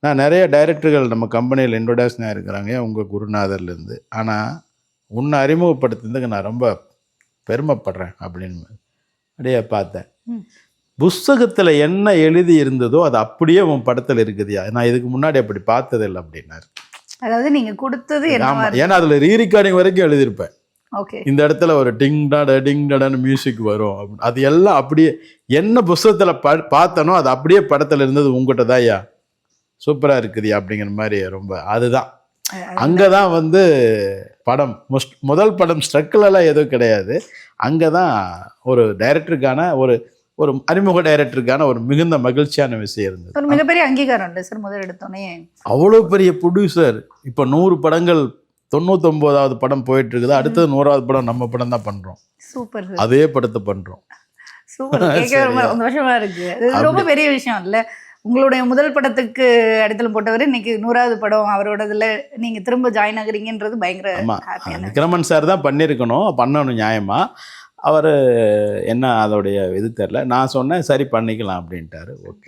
நான் நிறைய டைரக்டர்கள் நம்ம கம்பெனியில் இன்ட்ரோடக்ஷன் ஆகிருக்கிறாங்க உங்கள் குருநாதர்லேருந்து. ஆனால் உன்னை அறிமுகப்படுத்துறதுக்கு நான் ரொம்ப பெருமைப்படுறேன் அப்படின்னு அப்படியே பார்த்தேன். புஸ்தகத்தில் என்ன எழுதி இருந்ததோ அது அப்படியே உன் படத்தில் இருக்குதுயா, நான் இதுக்கு முன்னாடி அப்படி பார்த்ததில்லை அப்படின்னாரு. அதாவது நீங்கள் கொடுத்தது ஆமாம், ஏன்னா அதில் ரீரிகார்டிங் வரைக்கும் எழுதியிருப்பேன். ஓகே, இந்த இடத்துல ஒரு டிங் டடன்னு மியூசிக் வரும். அது எல்லாம் அப்படியே என்ன புஸ்தகத்தில் பார்த்தனோ அது அப்படியே படத்தில் இருந்தது உங்ககிட்ட தான் ஐயா, சூப்பராக இருக்குதுயா அப்படிங்கிற மாதிரி. ரொம்ப அதுதான் அங்கே தான் வந்து படம் முதல் படம் ஸ்ட்ரக்கிலெல்லாம் எதுவும் கிடையாது. அங்கே தான் ஒரு டைரக்டருக்கான ஒரு அறிமுக டைரக்டருக்கான ஒரு மிகுந்த மகிழ்ச்சியான விஷயம் இருந்தது. ஒரு மிகப்பெரிய அங்கீகாரம் இல்லை சார் முதல் எடுத்தோன்னே. அவ்வளோ பெரிய ப்ரொடியூசர், இப்போ 100 படங்கள் 99வது படம் போயிட்டு இருக்குது, அடுத்தது 100வது படம் நம்ம படம் தான் பண்றோம். சூப்பர், அதே அதே படத்தை பண்றோம். சூப்பர், கேட்க ரொம்ப சந்தோஷமா இருக்கு. இது ரொம்ப பெரிய விஷயம் இல்லை? உங்களுடைய முதல் படத்துக்கு அடித்தளம் போட்டவர் இன்னைக்கு 100வது படம் அவரோடதுல நீங்க திரும்ப ஜாயின் ஆகுறீங்கன்றது பயங்கர ஹாப்பியான. விக்ரமன் சார் தான் பண்ணணும் நியாயமா. அவர் என்ன அதோடைய இது தெரில. நான் சொன்னேன் சரி பண்ணிக்கலாம் அப்படின்ட்டாரு. ஓகே.